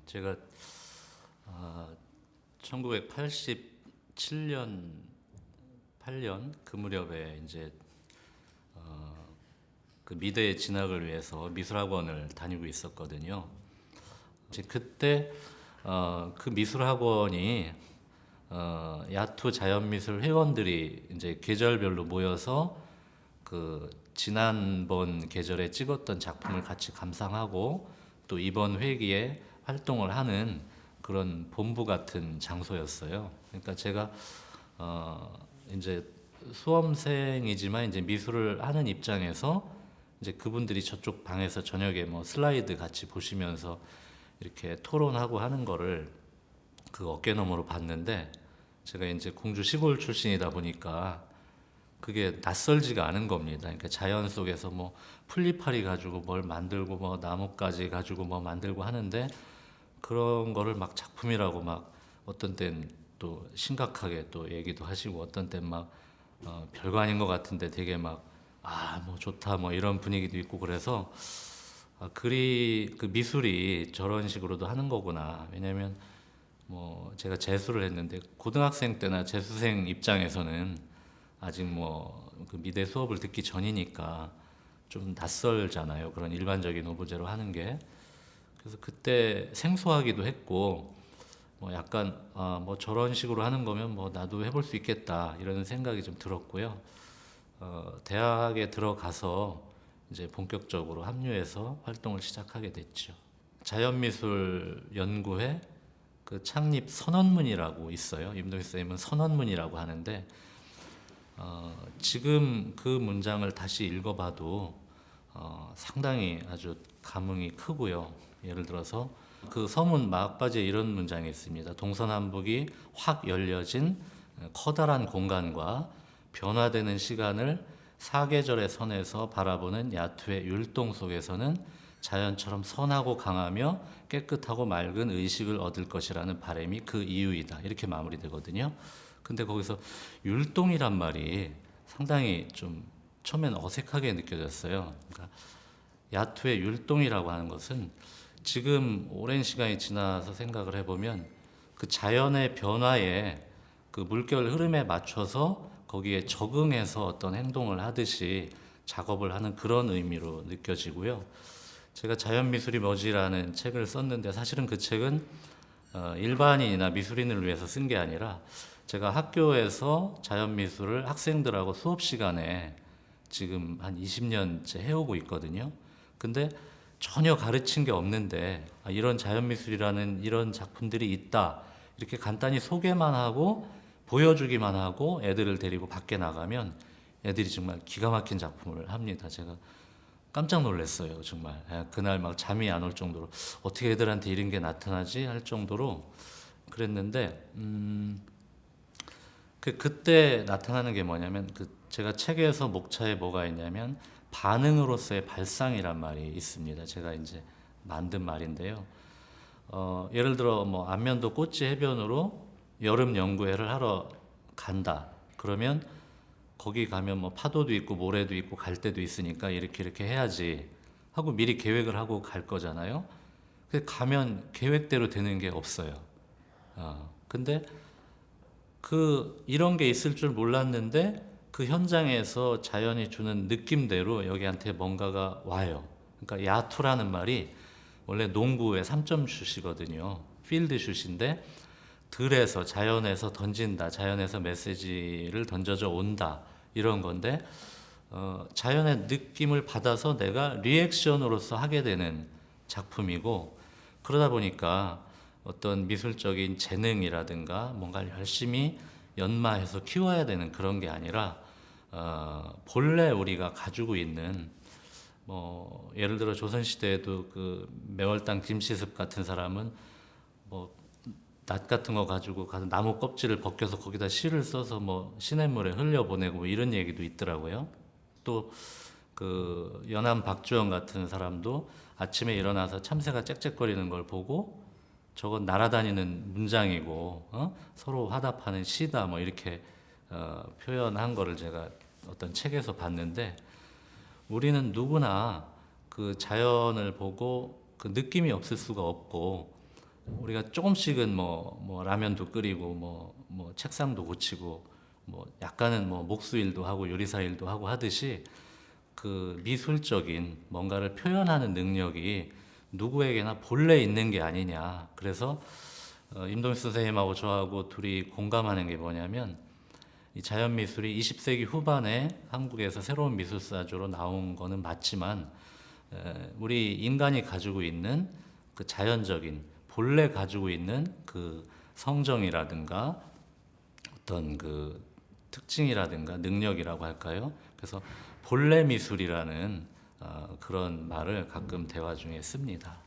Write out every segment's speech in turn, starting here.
제가 1987년, 8년 그 무렵에 이제 그 미대에 진학을 위해서 미술학원을 다니고 있었거든요. 이제 그때 그 미술학원이 야투 자연미술 회원들이 이제 계절별로 모여서 그 지난번 계절에 찍었던 작품을 같이 감상하고 또 이번 회기에 활동을 하는 그런 본부 같은 장소였어요. 그러니까 제가 이제 수험생이지만 이제 미술을 하는 입장에서 이제 그분들이 저쪽 방에서 저녁에 뭐 슬라이드 같이 보시면서 이렇게 토론하고 하는 거를 그 어깨너머로 봤는데, 제가 이제 공주 시골 출신이다 보니까 그게 낯설지가 않은 겁니다. 그러니까 자연 속에서 뭐 풀리파리 가지고 뭘 만들고 뭐 나뭇가지 가지고 뭐 만들고 하는데, 그런 거를 막 작품이라고 막 어떤 땐 또 심각하게 또 얘기도 하시고, 어떤 땐 막 별거 아닌 것 같은데 되게 막 뭐 좋다 뭐 이런 분위기도 있고, 그래서 그 미술이 저런 식으로도 하는 거구나. 왜냐면 뭐 제가 재수를 했는데 고등학생 때나 재수생 입장에서는 아직 뭐 그 미대 수업을 듣기 전이니까 좀 낯설잖아요. 그런 일반적인 오브제로 하는 게. 그래서 그때 생소하기도 했고, 뭐 약간 뭐 저런 식으로 하는 거면 뭐 나도 해볼 수 있겠다 이런 생각이 좀 들었고요. 대학에 들어가서 이제 본격적으로 합류해서 활동을 시작하게 됐죠. 자연미술 연구회 그 창립 선언문이라고 있어요. 임동희 선생님은 선언문이라고 하는데, 지금 그 문장을 다시 읽어봐도 상당히 아주 감흥이 크고요. 예를 들어서 그 서문 막바지에 이런 문장이 있습니다. 동서남북이 확 열려진 커다란 공간과 변화되는 시간을 사계절의 선에서 바라보는 야투의 율동 속에서는 자연처럼 선하고 강하며 깨끗하고 맑은 의식을 얻을 것이라는 바람이 그 이유이다. 이렇게 마무리되거든요. 근데 거기서 율동이란 말이 상당히 좀 처음엔 어색하게 느껴졌어요. 그러니까 야투의 율동이라고 하는 것은 지금 오랜 시간이 지나서 생각을 해보면 그 자연의 변화에 그 물결 흐름에 맞춰서 거기에 적응해서 어떤 행동을 하듯이 작업을 하는 그런 의미로 느껴지고요. 제가 자연미술이 뭐지라는 책을 썼는데, 사실은 그 책은 일반인이나 미술인을 위해서 쓴 게 아니라 제가 학교에서 자연미술을 학생들하고 수업 시간에 지금 한 20년째 해오고 있거든요. 근데 전혀 가르친 게 없는데 이런 자연미술이라는 이런 작품들이 있다 이렇게 간단히 소개만 하고 보여주기만 하고 애들을 데리고 밖에 나가면 애들이 정말 기가 막힌 작품을 합니다. 제가 깜짝 놀랐어요. 정말 그날 막 잠이 안 올 정도로 어떻게 애들한테 이런 게 나타나지 할 정도로 그랬는데, 그때 나타나는 게 뭐냐면, 제가 책에서 목차에 뭐가 있냐면 반응으로서의 발상이란 말이 있습니다. 제가 이제 만든 말인데요. 예를 들어 뭐 안면도 꽃지 해변으로 여름 연구회를 하러 간다. 그러면 거기 가면 뭐 파도도 있고 모래도 있고 갈대도 있으니까 이렇게 해야지 하고 미리 계획을 하고 갈 거잖아요. 근데 가면 계획대로 되는 게 없어요. 근데 이런 게 있을 줄 몰랐는데 그 현장에서 자연이 주는 느낌대로 여기한테 뭔가가 와요. 그러니까 야투라는 말이 원래 농구의 3점 슛이거든요. 필드 슛인데 들에서 자연에서 던진다, 자연에서 메시지를 던져져 온다 이런 건데, 자연의 느낌을 받아서 내가 리액션으로서 하게 되는 작품이고, 그러다 보니까 어떤 미술적인 재능이라든가 뭔가를 열심히 연마해서 키워야 되는 그런 게 아니라 본래 우리가 가지고 있는, 뭐 예를 들어 조선시대에도 그 매월당 김시습 같은 사람은 뭐 낫 같은 거 가지고 가서 나무 껍질을 벗겨서 거기다 시를 써서 뭐 시냇물에 흘려보내고 뭐 이런 얘기도 있더라고요. 또 그 연암 박주영 같은 사람도 아침에 일어나서 참새가 짹짹거리는 걸 보고 저건 날아다니는 문장이고 서로 화답하는 시다 뭐 이렇게 표현한 거를 제가 어떤 책에서 봤는데, 우리는 누구나 그 자연을 보고 그 느낌이 없을 수가 없고, 우리가 조금씩은 뭐 라면도 끓이고 뭐 책상도 고치고 뭐 약간은 뭐 목수일도 하고 요리사 일도 하고 하듯이 그 미술적인 뭔가를 표현하는 능력이 누구에게나 본래 있는 게 아니냐. 그래서 임동익 선생님하고 저하고 둘이 공감하는 게 뭐냐면 이 자연 미술이 20세기 후반에 한국에서 새로운 미술사조로 나온 거는 맞지만 우리 인간이 가지고 있는 그 자연적인 본래 가지고 있는 그 성정이라든가 어떤 그 특징이라든가 능력이라고 할까요? 그래서 본래 미술이라는 그런 말을 가끔 대화 중에 씁니다.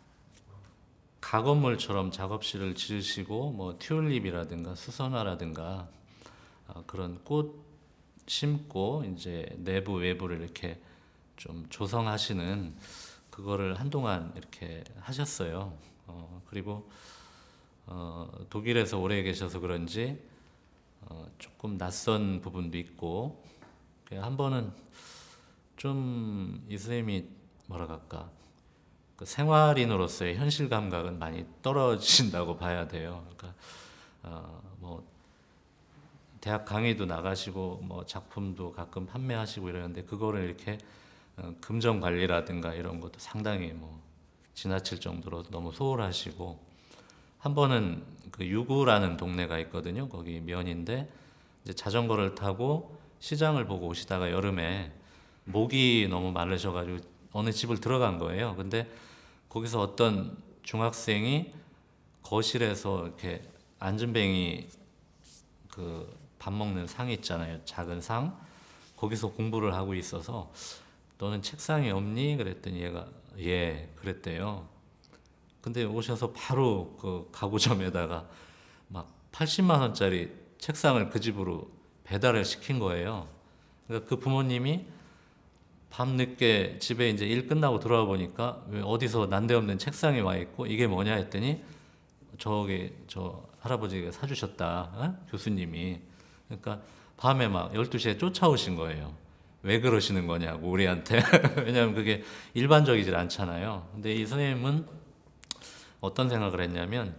가건물처럼 작업실을 지으시고 뭐 튤립이라든가 수선화라든가 그런 꽃 심고 이제 내부 외부를 이렇게 좀 조성하시는 그거를 한동안 이렇게 하셨어요. 그리고 독일에서 오래 계셔서 그런지 조금 낯선 부분도 있고 한 번은 좀 이 선생님이 뭐라 할까 그 생활인으로서의 현실 감각은 많이 떨어진다고 봐야 돼요. 그러니까 뭐 대학 강의도 나가시고 뭐 작품도 가끔 판매하시고 이러는데 그거를 이렇게 금전 관리라든가 이런 것도 상당히 뭐 지나칠 정도로 너무 소홀하시고 한 번은 그 유구라는 동네가 있거든요. 거기 면인데 이제 자전거를 타고 시장을 보고 오시다가 여름에 목이 너무 마르셔가지고 어느 집을 들어간 거예요. 근데 거기서 어떤 중학생이 거실에서 이렇게 앉은뱅이 그 밥 먹는 상이 있잖아요. 작은 상. 거기서 공부를 하고 있어서 너는 책상이 없니? 그랬더니 얘가 예, 그랬대요. 근데 오셔서 바로 그 가구점에다가 막 80만 원짜리 책상을 그 집으로 배달을 시킨 거예요. 그러니까 그 부모님이 밤늦게 집에 이제 일 끝나고 돌아와 보니까 왜 어디서 난데없는 책상이 와 있고 이게 뭐냐 했더니 저기 저 할아버지가 사주셨다 교수님이. 그러니까 밤에 막 12시에 쫓아오신 거예요. 왜 그러시는 거냐고 우리한테. 왜냐하면 그게 일반적이질 않잖아요. 근데 이 선생님은 어떤 생각을 했냐면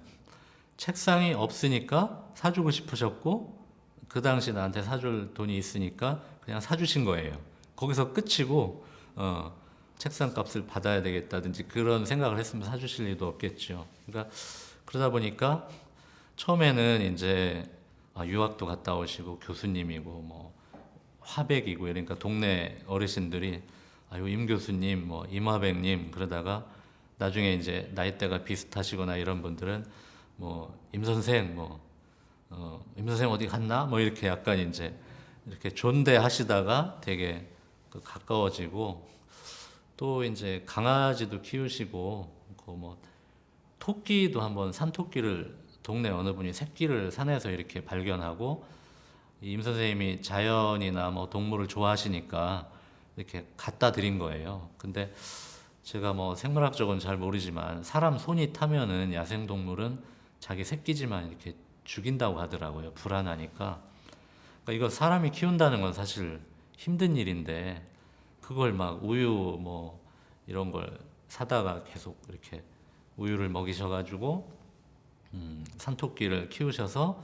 책상이 없으니까 사주고 싶으셨고 그 당시 나한테 사줄 돈이 있으니까 그냥 사주신 거예요. 거기서 끝이고 책상 값을 받아야 되겠다든지 그런 생각을 했으면 사주실 리도 없겠죠. 그러니까 그러다 보니까 처음에는 이제 유학도 갔다 오시고 교수님이고 뭐 화백이고 그러니까 동네 어르신들이 아유 임 교수님 뭐 임화백님 그러다가 나중에 이제 나이대가 비슷하시거나 이런 분들은 뭐 임 선생 임 선생 어디 갔나 뭐 이렇게 약간 이제 이렇게 존대하시다가 되게 그 가까워지고 또 이제 강아지도 키우시고 그 뭐 토끼도 한번 산토끼를 동네 어느 분이 새끼를 산에서 이렇게 발견하고 임 선생님이 자연이나 뭐 동물을 좋아하시니까 이렇게 갖다 드린 거예요. 근데 제가 뭐 생물학적은 잘 모르지만 사람 손이 타면은 야생동물은 자기 새끼지만 이렇게 죽인다고 하더라고요. 불안하니까. 그러니까 이거 사람이 키운다는 건 사실 힘든 일인데 그걸 막 우유 뭐 이런 걸 사다가 계속 이렇게 우유를 먹이셔가지고 산토끼를 키우셔서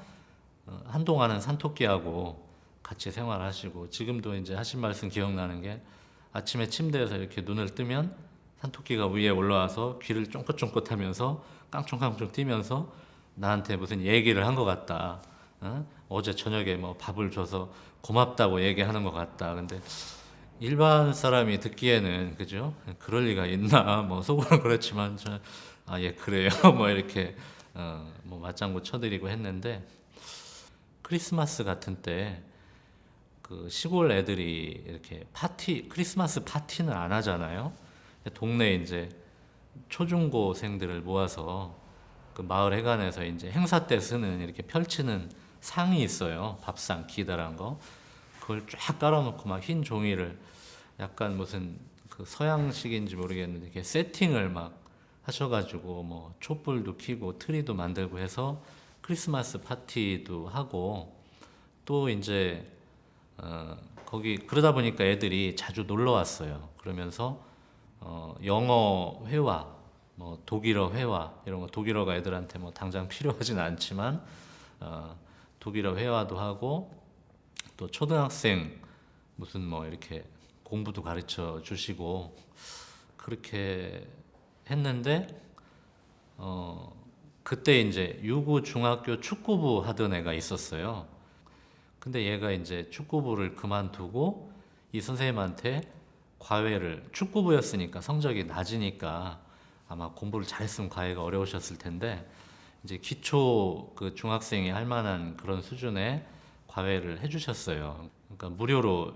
한동안은 산토끼하고 같이 생활하시고 지금도 이제 하신 말씀 기억나는 게 아침에 침대에서 이렇게 눈을 뜨면 산토끼가 위에 올라와서 귀를 쫑긋쫑긋하면서 깡총깡총 뛰면서 나한테 무슨 얘기를 한 것 같다. 어제 저녁에 뭐 밥을 줘서 고맙다고 얘기하는 것 같다. 근데 일반 사람이 듣기에는 그죠? 그럴 리가 있나? 뭐 속으로 그렇지만 저는 예 그래요. 뭐 이렇게 뭐 맞장구 쳐드리고 했는데 크리스마스 같은 때 그 시골 애들이 이렇게 파티 크리스마스 파티는 안 하잖아요. 동네 이제 초중고생들을 모아서 그 마을 회관에서 이제 행사 때 쓰는 이렇게 펼치는 상이 있어요. 밥상 기다란 거. 그걸 쫙 깔아놓고 막 흰 종이를 약간 무슨 그 서양식인지 모르겠는데 이렇게 세팅을 막 하셔가지고 뭐 촛불도 켜고 트리도 만들고 해서 크리스마스 파티도 하고 또 이제 거기 그러다 보니까 애들이 자주 놀러 왔어요. 그러면서 영어 회화 뭐 독일어 회화 이런 거 독일어가 애들한테 뭐 당장 필요하진 않지만 독일어 회화도 하고 또 초등학생 무슨 뭐 이렇게 공부도 가르쳐 주시고 그렇게 했는데 그때 이제 유구 중학교 축구부 하던 애가 있었어요. 근데 얘가 이제 축구부를 그만두고 이 선생님한테 과외를 축구부였으니까 성적이 낮으니까 아마 공부를 잘했으면 과외가 어려우셨을 텐데 이제 기초 그 중학생이 할 만한 그런 수준의 과외를 해주셨어요. 그러니까 무료로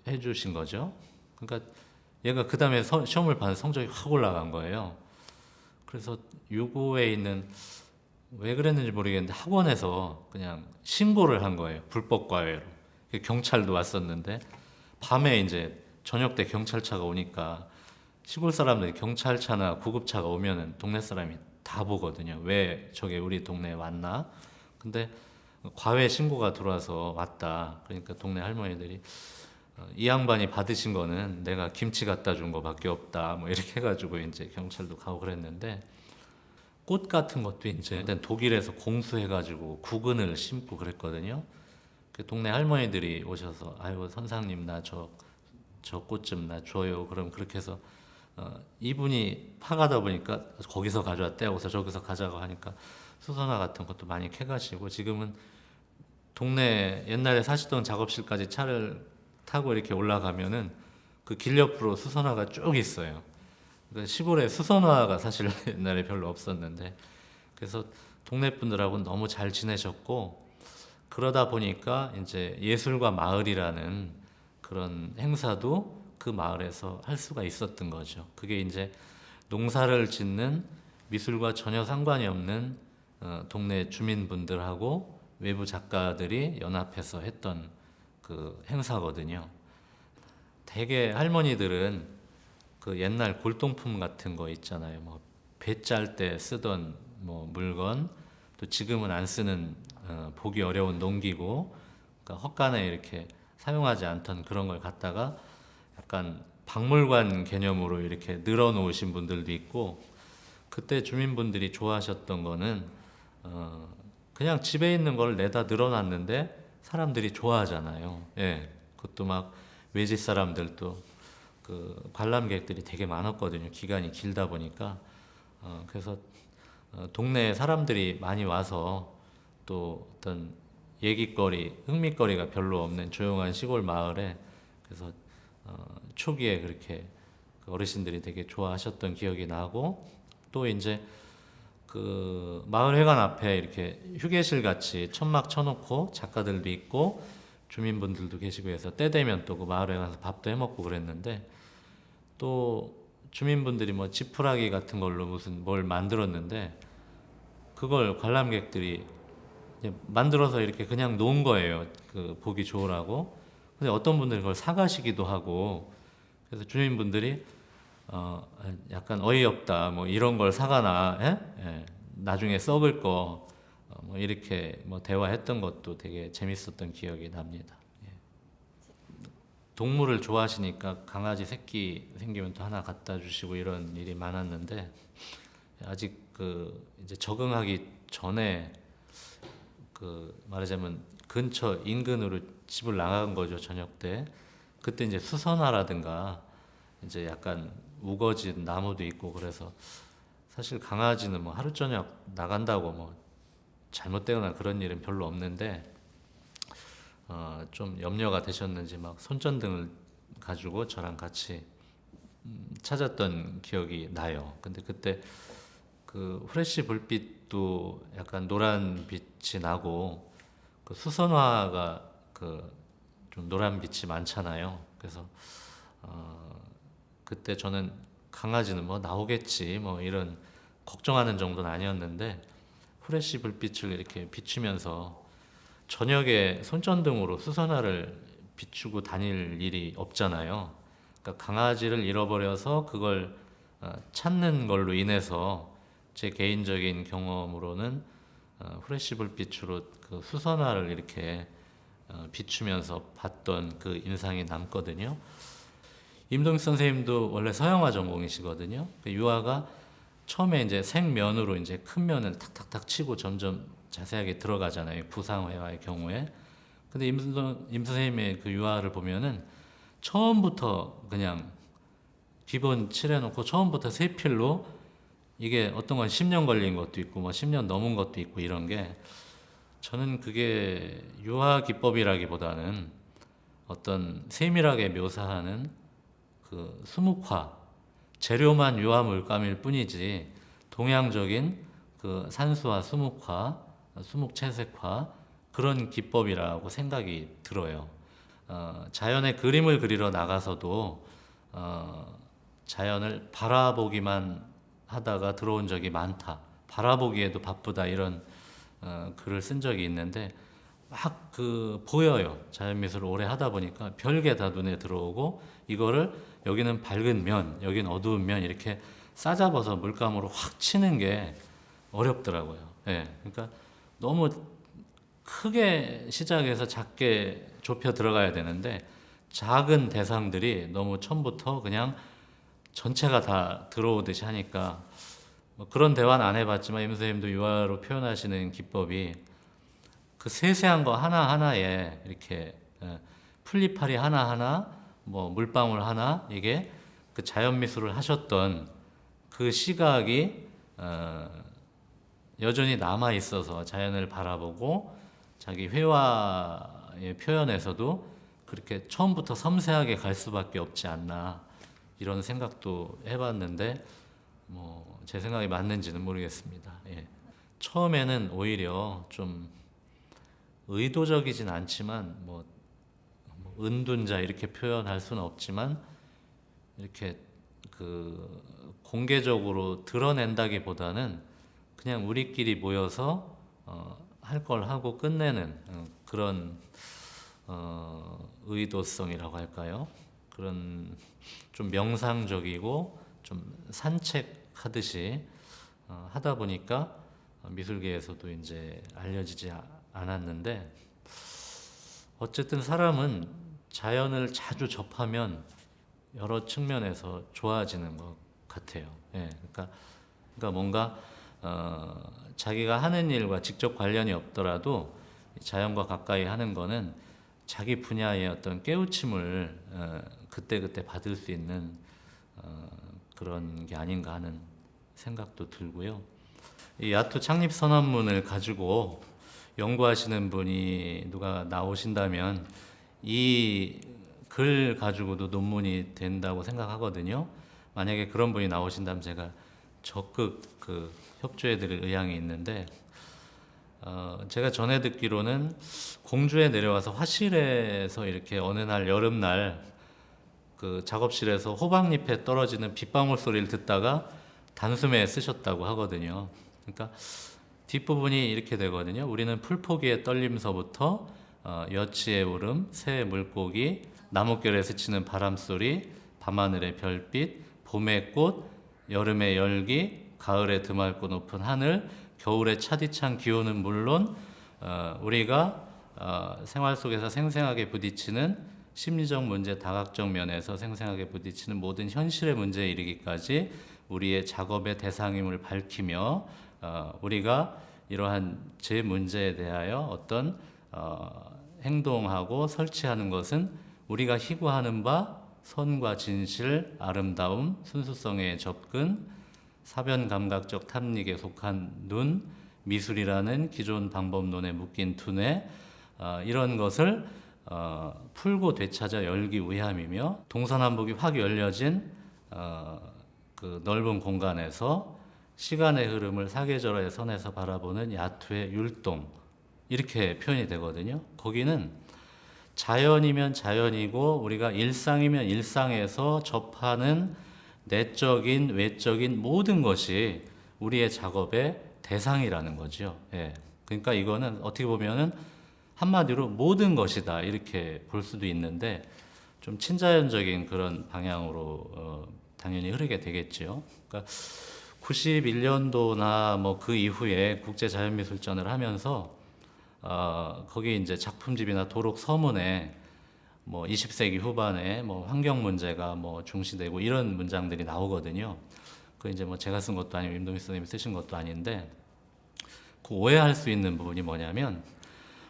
해주신 거죠. 그러니까 얘가 그 다음에 시험을 봐서 성적이 확 올라간 거예요. 그래서 유구에 있는 왜 그랬는지 모르겠는데 학원에서 그냥 신고를 한 거예요. 불법 과외로. 경찰도 왔었는데 밤에 이제 저녁 때 경찰차가 오니까 시골 사람들이 경찰차나 구급차가 오면은 동네 사람이 다 보거든요. 왜 저게 우리 동네에 왔나? 근데 과외 신고가 들어와서 왔다. 그러니까 동네 할머니들이 이 양반이 받으신 거는 내가 김치 갖다 준 거밖에 없다. 뭐 이렇게 해가지고 이제 경찰도 가고 그랬는데 꽃 같은 것도 이제 독일에서 공수해가지고 구근을 심고 그랬거든요. 그 동네 할머니들이 오셔서 아유 선생님 나 저 꽃 좀 나 줘요. 그럼 그렇게 해서 이분이 파가다 보니까 거기서 가져왔대 하고서 저기서 가자고 하니까 수선화 같은 것도 많이 캐가시고 지금은 동네 옛날에 사시던 작업실까지 차를 타고 이렇게 올라가면은 그 길 옆으로 수선화가 쭉 있어요. 그러니까 시골에 수선화가 사실 옛날에 별로 없었는데 그래서 동네 분들하고 너무 잘 지내셨고 그러다 보니까 이제 예술과 마을이라는 그런 행사도 그 마을에서 할 수가 있었던 거죠. 그게 이제 농사를 짓는 미술과 전혀 상관이 없는 동네 주민분들하고 외부 작가들이 연합해서 했던 그 행사거든요. 대개 할머니들은 그 옛날 골동품 같은 거 있잖아요. 뭐 배 짤 때 쓰던 뭐 물건, 또 지금은 안 쓰는 보기 어려운 농기구, 그러니까 헛간에 이렇게 사용하지 않던 그런 걸 갖다가 약간 박물관 개념으로 이렇게 늘어놓으신 분들도 있고, 그때 주민분들이 좋아하셨던 거는 그냥 집에 있는 걸 내다 늘어놨는데 사람들이 좋아하잖아요. 예, 그것도 막 외지 사람들도 그 관람객들이 되게 많았거든요. 기간이 길다 보니까 그래서 동네에 사람들이 많이 와서 또 어떤 얘기거리, 흥미거리가 별로 없는 조용한 시골 마을에 그래서 초기에 그렇게 그 어르신들이 되게 좋아하셨던 기억이 나고 또 이제 그 마을회관 앞에 이렇게 휴게실 같이 천막 쳐놓고 작가들도 있고 주민분들도 계시고 해서 때 되면 또 그 마을회관에서 밥도 해먹고 그랬는데 또 주민분들이 뭐 지푸라기 같은 걸로 무슨 뭘 만들었는데 그걸 관람객들이 이제 만들어서 이렇게 그냥 놓은 거예요. 그 보기 좋으라고. 근데 어떤 분들이 그걸 사가시기도 하고 그래서 주민분들이 약간 어이없다 뭐 이런 걸 사가나 예? 나중에 썩을 거 뭐 이렇게 뭐 대화했던 것도 되게 재밌었던 기억이 납니다. 예. 동물을 좋아하시니까 강아지 새끼 생기면 또 하나 갖다 주시고 이런 일이 많았는데 아직 그 이제 적응하기 전에 그 말하자면 근처 인근으로 집을 나간 거죠. 저녁 때 그때 이제 수선화라든가 이제 약간 우거진 나무도 있고 그래서 사실 강아지는 뭐 하루 저녁 나간다고 뭐 잘못되거나 그런 일은 별로 없는데 좀 염려가 되셨는지 막 손전등을 가지고 저랑 같이 찾았던 기억이 나요. 근데 그때 그 후레쉬 불빛도 약간 노란 빛이 나고 그 수선화가 그 좀 노란 빛이 많잖아요. 그래서 그때 저는 강아지는 뭐 나오겠지 뭐 이런 걱정하는 정도는 아니었는데 후레쉬 불빛을 이렇게 비추면서 저녁에 손전등으로 수선화를 비추고 다닐 일이 없잖아요. 그러니까 강아지를 잃어버려서 그걸 찾는 걸로 인해서 제 개인적인 경험으로는 후레쉬 불빛으로 그 수선화를 이렇게 비추면서 봤던 그 인상이 남거든요. 임동익 선생님도 원래 서양화 전공이시거든요. 그 유화가 처음에 이제 생면으로 이제 큰 면을 탁탁탁 치고 점점 자세하게 들어가잖아요. 구상회화의 경우에. 근데 임 선생님의 그 유화를 보면은 처음부터 그냥 기본 칠해놓고 처음부터 세 필로 이게 어떤 건 10년 걸린 것도 있고 뭐 10년 넘은 것도 있고 이런 게 저는 그게 유화 기법이라기보다는 어떤 세밀하게 묘사하는 그 수묵화 재료만 유화 물감일 뿐이지 동양적인 그 산수화 수묵화 수묵 채색화 그런 기법이라고 생각이 들어요. 자연의 그림을 그리러 나가서도 자연을 바라보기만 하다가 들어온 적이 많다. 바라보기에도 바쁘다 이런 글을 쓴 적이 있는데 막 그 보여요. 자연 미술을 오래 하다 보니까 별게 다 눈에 들어오고 이거를 여기는 밝은 면, 여기는 어두운 면 이렇게 싸잡아서 물감으로 확 치는 게 어렵더라고요. 예. 그러니까 너무 크게 시작해서 작게 좁혀 들어가야 되는데 작은 대상들이 너무 처음부터 그냥 전체가 다 들어오듯이 하니까 뭐 그런 대화는 안 해봤지만 임 선생님도 유화로 표현하시는 기법이 그 세세한 거 하나하나에 이렇게 풀리파리 하나하나 뭐 물방울 하나 이게 그 자연 미술을 하셨던 그 시각이 여전히 남아 있어서 자연을 바라보고 자기 회화의 표현에서도 그렇게 처음부터 섬세하게 갈 수밖에 없지 않나 이런 생각도 해봤는데 뭐 제 생각이 맞는지는 모르겠습니다. 예. 처음에는 오히려 좀 의도적이진 않지만 뭐 은둔자 이렇게 표현할 수는 없지만 이렇게 그 공개적으로 드러낸다기보다는 그냥 우리끼리 모여서 할 걸 하고 끝내는 그런 의도성이라고 할까요? 그런 좀 명상적이고 좀 산책하듯이 하다 보니까 미술계에서도 이제 알려지지 않았는데 어쨌든 사람은 자연을 자주 접하면 여러 측면에서 좋아지는 것 같아요. 예, 그러니까 뭔가 자기가 하는 일과 직접 관련이 없더라도 자연과 가까이 하는 거는 자기 분야의 어떤 깨우침을 그때그때 받을 수 있는 그런 게 아닌가 하는 생각도 들고요. 이 야투 창립 선언문을 가지고 연구하시는 분이 누가 나오신다면 이 글 가지고도 논문이 된다고 생각하거든요. 만약에 그런 분이 나오신다면 제가 적극 그 협조해 드릴 의향이 있는데 제가 전에 듣기로는 공주에 내려와서 화실에서 이렇게 어느 날 여름날 그 작업실에서 호박잎에 떨어지는 빗방울 소리를 듣다가 단숨에 쓰셨다고 하거든요. 그러니까 뒷부분이 이렇게 되거든요. 우리는 풀포기의 떨림서부터 여치의 울음, 새의 물고기, 나뭇결에 스치는 바람소리, 밤하늘의 별빛, 봄의 꽃, 여름의 열기, 가을의 드맑고 높은 하늘, 겨울의 차디찬 기온은 물론 우리가 생활 속에서 생생하게 부딪히는 심리적 문제, 다각적 면에서 생생하게 부딪히는 모든 현실의 문제에 이르기까지 우리의 작업의 대상임을 밝히며 우리가 이러한 제 문제에 대하여 어떤 행동하고 설치하는 것은 우리가 희구하는 바 선과 진실, 아름다움, 순수성의 접근, 사변 감각적 탐닉에 속한 눈, 미술이라는 기존 방법론에 묶인 두뇌 이런 것을 풀고 되찾아 열기 위함이며 동서남북이 확 열려진 그 넓은 공간에서 시간의 흐름을 사계절의 선에서 바라보는 야투의 율동 이렇게 표현이 되거든요. 거기는 자연이면 자연이고 우리가 일상이면 일상에서 접하는 내적인 외적인 모든 것이 우리의 작업의 대상이라는 거죠. 예. 그러니까 이거는 어떻게 보면은 한마디로 모든 것이다 이렇게 볼 수도 있는데 좀 친자연적인 그런 방향으로 당연히 흐르게 되겠죠. 그러니까 91년도나 뭐 그 이후에 국제자연미술전을 하면서 거기 이제 작품집이나 도록 서문에 뭐 20세기 후반에 뭐 환경 문제가 뭐 중시되고 이런 문장들이 나오거든요. 그 이제 뭐 제가 쓴 것도 아니고 임동희 선생님이 쓰신 것도 아닌데 그 오해할 수 있는 부분이 뭐냐면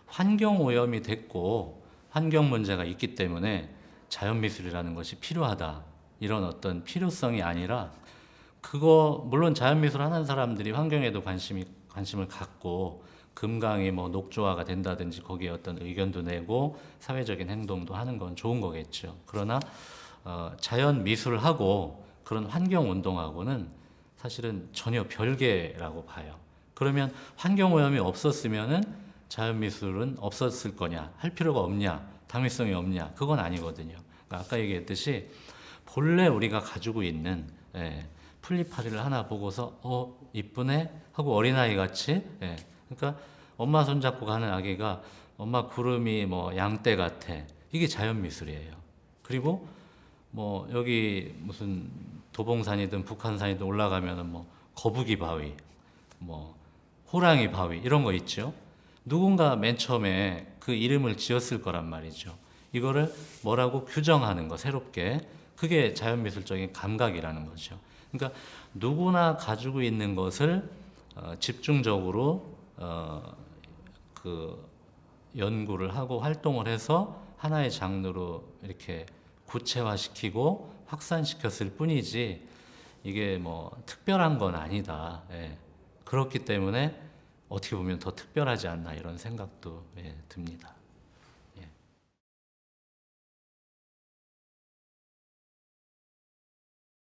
환경 오염이 됐고 환경 문제가 있기 때문에 자연미술이라는 것이 필요하다 이런 어떤 필요성이 아니라 그거 물론 자연미술 하는 사람들이 환경에도 관심을 갖고 금강이 뭐 녹조화가 된다든지 거기에 어떤 의견도 내고 사회적인 행동도 하는 건 좋은 거겠죠. 그러나 자연 미술하고 그런 환경 운동하고는 사실은 전혀 별개라고 봐요. 그러면 환경 오염이 없었으면은 자연 미술은 없었을 거냐? 할 필요가 없냐? 당위성이 없냐? 그건 아니거든요. 그러니까 아까 얘기했듯이 본래 우리가 가지고 있는 풀잎파리를 하나 보고서 이쁘네 하고 어린아이 같이 그러니까 엄마 손잡고 가는 아기가 엄마 구름이 뭐 양떼 같아 이게 자연미술이에요. 그리고 뭐 여기 무슨 도봉산이든 북한산이든 올라가면은 뭐 거북이 바위 뭐 호랑이 바위 이런 거 있죠. 누군가 맨 처음에 그 이름을 지었을 거란 말이죠. 이거를 뭐라고 규정하는 거 새롭게 그게 자연미술적인 감각이라는 거죠. 그러니까 누구나 가지고 있는 것을 집중적으로 그 연구를 하고 활동을 해서 하나의 장르로 이렇게 구체화시키고 확산시켰을 뿐이지 이게 뭐 특별한 건 아니다. 그렇기 때문에 어떻게 보면 더 특별하지 않나 이런 생각도 듭니다.